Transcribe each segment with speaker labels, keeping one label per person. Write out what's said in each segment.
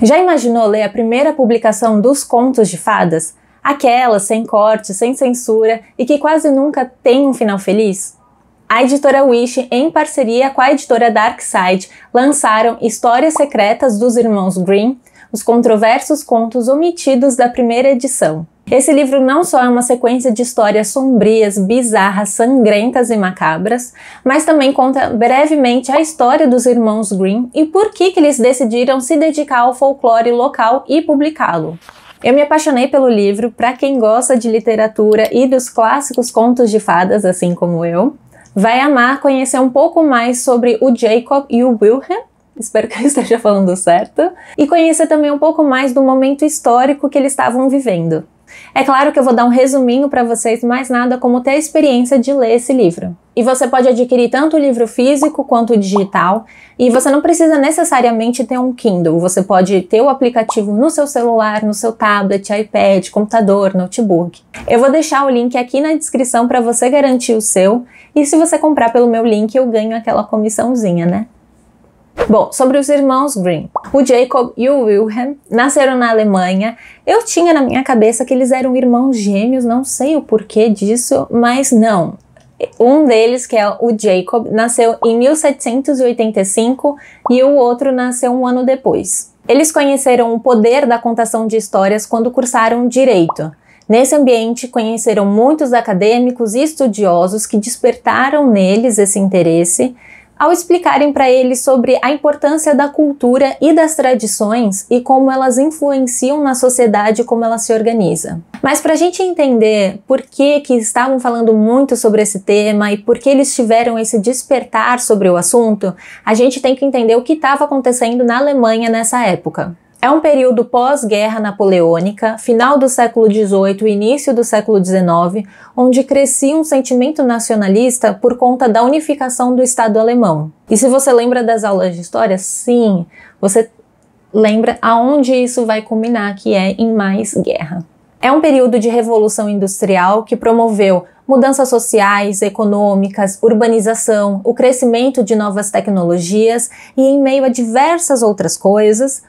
Speaker 1: Já imaginou ler a primeira publicação dos contos de fadas? Aquela sem corte, sem censura e que quase nunca tem um final feliz? A editora Wish, em parceria com a editora Darkside, lançaram Histórias Secretas dos Irmãos Grimm, os controversos contos omitidos da primeira edição. Esse livro não só é uma sequência de histórias sombrias, bizarras, sangrentas e macabras, mas também conta brevemente a história dos irmãos Grimm e por que eles decidiram se dedicar ao folclore local e publicá-lo. Eu me apaixonei pelo livro. Para quem gosta de literatura e dos clássicos contos de fadas, assim como eu, vai amar conhecer um pouco mais sobre o Jacob e o Wilhelm, espero que eu esteja falando certo, e conhecer também um pouco mais do momento histórico que eles estavam vivendo. É claro que eu vou dar um resuminho para vocês, mas nada como ter a experiência de ler esse livro. E você pode adquirir tanto o livro físico quanto o digital, e você não precisa necessariamente ter um Kindle, você pode ter o aplicativo no seu celular, no seu tablet, iPad, computador, notebook. Eu vou deixar o link aqui na descrição para você garantir o seu, e se você comprar pelo meu link eu ganho aquela comissãozinha, né? Bom, sobre os irmãos Grimm. O Jacob e o Wilhelm nasceram na Alemanha. Eu tinha na minha cabeça que eles eram irmãos gêmeos, não sei o porquê disso, mas não. Um deles, que é o Jacob, nasceu em 1785 e o outro nasceu um ano depois. Eles conheceram o poder da contação de histórias quando cursaram Direito. Nesse ambiente, conheceram muitos acadêmicos e estudiosos que despertaram neles esse interesse ao explicarem para eles sobre a importância da cultura e das tradições e como elas influenciam na sociedade e como ela se organiza. Mas para a gente entender por que estavam falando muito sobre esse tema e por que eles tiveram esse despertar sobre o assunto, a gente tem que entender o que estava acontecendo na Alemanha nessa época. É um período pós-guerra napoleônica, final do século XVIII e início do século XIX, onde crescia um sentimento nacionalista por conta da unificação do Estado alemão. E se você lembra das aulas de história, sim, você lembra aonde isso vai culminar, que é em mais guerra. É um período de revolução industrial que promoveu mudanças sociais, econômicas, urbanização, o crescimento de novas tecnologias e, em meio a diversas outras coisas,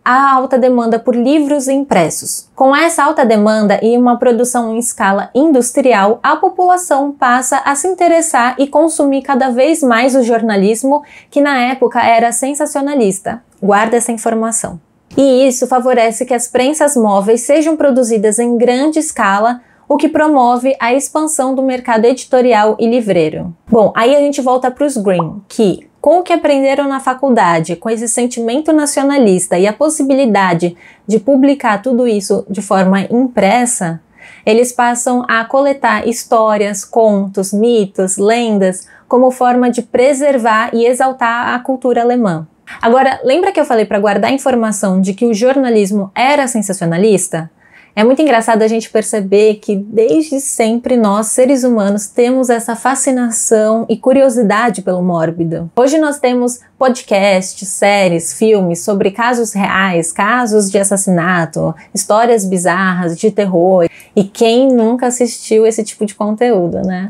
Speaker 1: a alta demanda por livros impressos. Com essa alta demanda e uma produção em escala industrial, a população passa a se interessar e consumir cada vez mais o jornalismo, que na época era sensacionalista. Guarda essa informação. E isso favorece que as prensas móveis sejam produzidas em grande escala, o que promove a expansão do mercado editorial e livreiro. Bom, aí a gente volta para os Grimm, que com o que aprenderam na faculdade, com esse sentimento nacionalista e a possibilidade de publicar tudo isso de forma impressa, eles passam a coletar histórias, contos, mitos, lendas, como forma de preservar e exaltar a cultura alemã. Agora, lembra que eu falei para guardar a informação de que o jornalismo era sensacionalista? É muito engraçado a gente perceber que desde sempre nós, seres humanos, temos essa fascinação e curiosidade pelo mórbido. Hoje nós temos podcasts, séries, filmes sobre casos reais, casos de assassinato, histórias bizarras, de terror. E quem nunca assistiu esse tipo de conteúdo, né?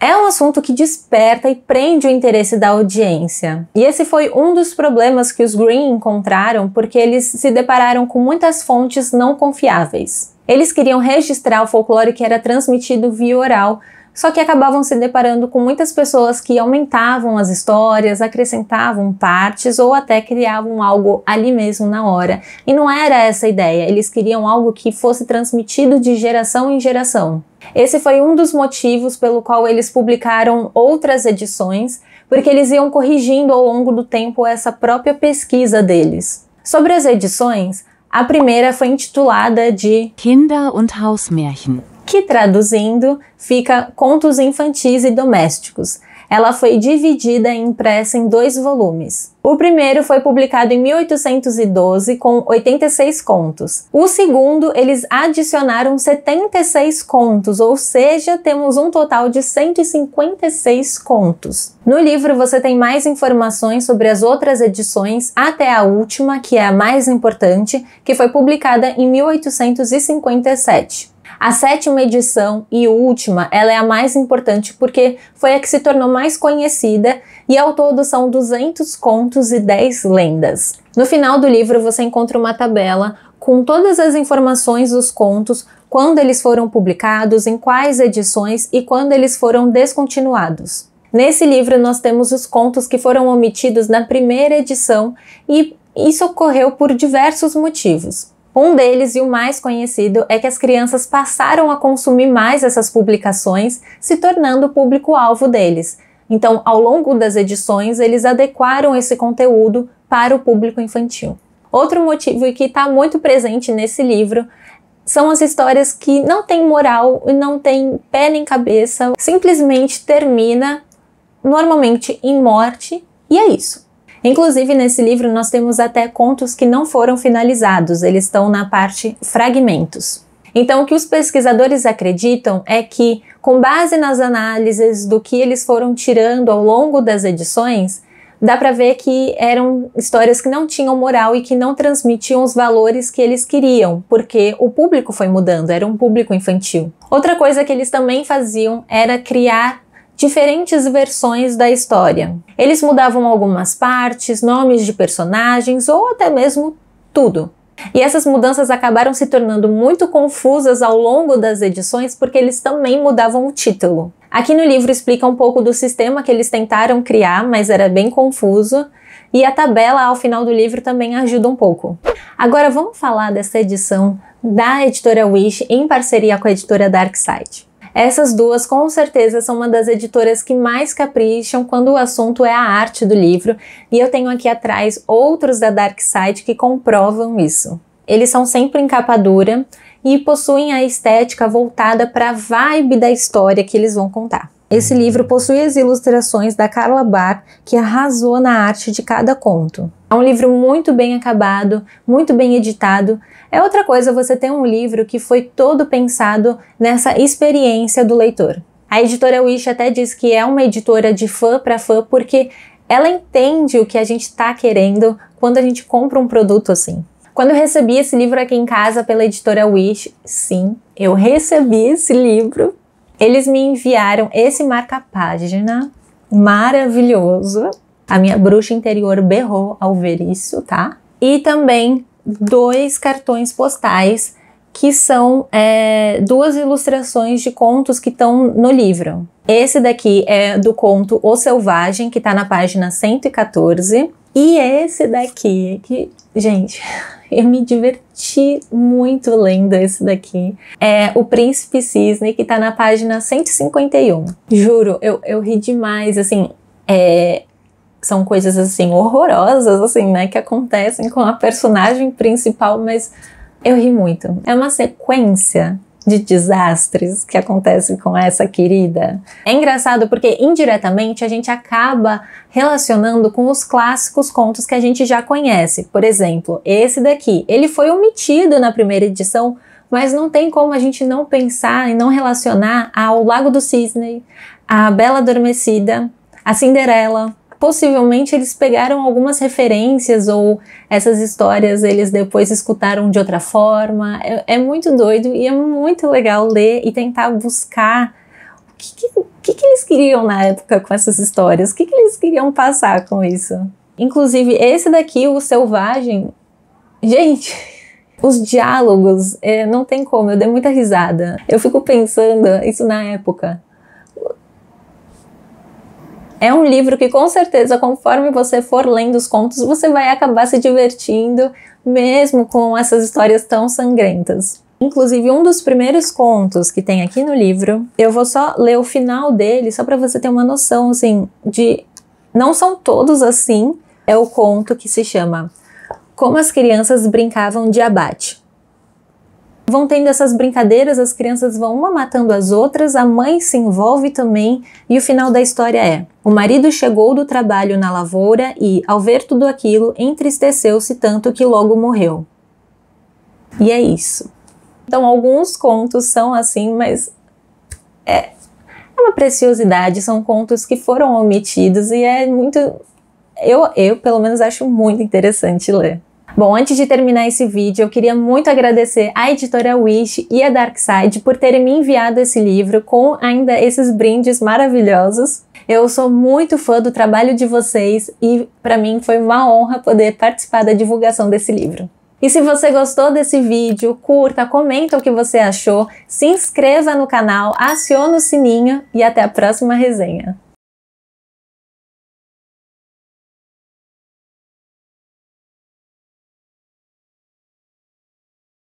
Speaker 1: É um assunto que desperta e prende o interesse da audiência. E esse foi um dos problemas que os Grimm encontraram porque eles se depararam com muitas fontes não confiáveis. Eles queriam registrar o folclore que era transmitido via oral, só que acabavam se deparando com muitas pessoas que aumentavam as histórias, acrescentavam partes ou até criavam algo ali mesmo na hora. E não era essa a ideia, eles queriam algo que fosse transmitido de geração em geração. Esse foi um dos motivos pelo qual eles publicaram outras edições, porque eles iam corrigindo ao longo do tempo essa própria pesquisa deles. Sobre as edições, a primeira foi intitulada de
Speaker 2: Kinder- und Hausmärchen,
Speaker 1: que traduzindo fica Contos Infantis e Domésticos. Ela foi dividida e impressa em 2 volumes. O primeiro foi publicado em 1812 com 86 contos. O segundo, eles adicionaram 76 contos, ou seja, temos um total de 156 contos. No livro você tem mais informações sobre as outras edições até a última, que é a mais importante, que foi publicada em 1857. A 7ª edição e última, ela é a mais importante porque foi a que se tornou mais conhecida e ao todo são 200 contos e 10 lendas. No final do livro você encontra uma tabela com todas as informações dos contos, quando eles foram publicados, em quais edições e quando eles foram descontinuados. Nesse livro nós temos os contos que foram omitidos na primeira edição e isso ocorreu por diversos motivos. Um deles, e o mais conhecido, é que as crianças passaram a consumir mais essas publicações, se tornando o público-alvo deles. Então, ao longo das edições, eles adequaram esse conteúdo para o público infantil. Outro motivo, e que está muito presente nesse livro, são as histórias que não têm moral e não têm pé nem cabeça, simplesmente termina normalmente em morte, e é isso. Inclusive, nesse livro nós temos até contos que não foram finalizados, eles estão na parte fragmentos. Então, o que os pesquisadores acreditam é que, com base nas análises do que eles foram tirando ao longo das edições, dá para ver que eram histórias que não tinham moral e que não transmitiam os valores que eles queriam, porque o público foi mudando, era um público infantil. Outra coisa que eles também faziam era criar diferentes versões da história. Eles mudavam algumas partes, nomes de personagens ou até mesmo tudo. E essas mudanças acabaram se tornando muito confusas ao longo das edições porque eles também mudavam o título. Aqui no livro explica um pouco do sistema que eles tentaram criar, mas era bem confuso, e a tabela ao final do livro também ajuda um pouco. Agora vamos falar dessa edição da editora Wish em parceria com a editora Darkside. Essas duas com certeza são uma das editoras que mais capricham quando o assunto é a arte do livro, e eu tenho aqui atrás outros da Darkside que comprovam isso. Eles são sempre em capa dura e possuem a estética voltada para a vibe da história que eles vão contar. Esse livro possui as ilustrações da Carla Barr, que arrasou na arte de cada conto. É um livro muito bem acabado, muito bem editado. É outra coisa você ter um livro que foi todo pensado nessa experiência do leitor. A editora Wish até diz que é uma editora de fã para fã porque ela entende o que a gente está querendo quando a gente compra um produto assim. Quando eu recebi esse livro aqui em casa pela editora Wish, sim, eu recebi esse livro. Eles me enviaram esse marca-página maravilhoso. A minha bruxa interior berrou ao ver isso, tá? E também 2 cartões postais que são 2 ilustrações de contos que estão no livro. Esse daqui é do conto O Selvagem, que tá na página 114. E esse daqui, que, gente, eu me diverti muito lendo esse daqui. É O Príncipe Cisne, que tá na página 151. Juro, eu ri demais, assim, são coisas, assim, horrorosas, assim, né, que acontecem com a personagem principal, mas eu ri muito. É uma sequência de desastres que acontecem com essa querida. É engraçado porque indiretamente a gente acaba relacionando com os clássicos contos que a gente já conhece. Por exemplo, esse daqui, ele foi omitido na primeira edição, mas não tem como a gente não pensar e não relacionar ao Lago do Cisne, a Bela Adormecida, a Cinderela. Possivelmente eles pegaram algumas referências ou essas histórias eles depois escutaram de outra forma. É muito doido e é muito legal ler e tentar buscar o que eles queriam na época com essas histórias, o que eles queriam passar com isso. Inclusive esse daqui, O Selvagem, gente, os diálogos, não tem como, eu dei muita risada. Eu fico pensando isso na época. É um livro que com certeza, conforme você for lendo os contos, você vai acabar se divertindo, mesmo com essas histórias tão sangrentas. Inclusive, um dos primeiros contos que tem aqui no livro, eu vou só ler o final dele, só para você ter uma noção, assim, de... Não são todos assim, é o conto que se chama Como as Crianças Brincavam de Abate. Vão tendo essas brincadeiras, as crianças vão uma matando as outras, a mãe se envolve também e o final da história é: o marido chegou do trabalho na lavoura e, ao ver tudo aquilo, entristeceu-se tanto que logo morreu. E é isso. Então alguns contos são assim, mas é uma preciosidade, são contos que foram omitidos e é muito... Eu pelo menos acho muito interessante ler. Bom, antes de terminar esse vídeo, eu queria muito agradecer à editora Wish e a Darkside por terem me enviado esse livro com ainda esses brindes maravilhosos. Eu sou muito fã do trabalho de vocês e para mim foi uma honra poder participar da divulgação desse livro. E se você gostou desse vídeo, curta, comenta o que você achou, se inscreva no canal, acione o sininho e até a próxima resenha.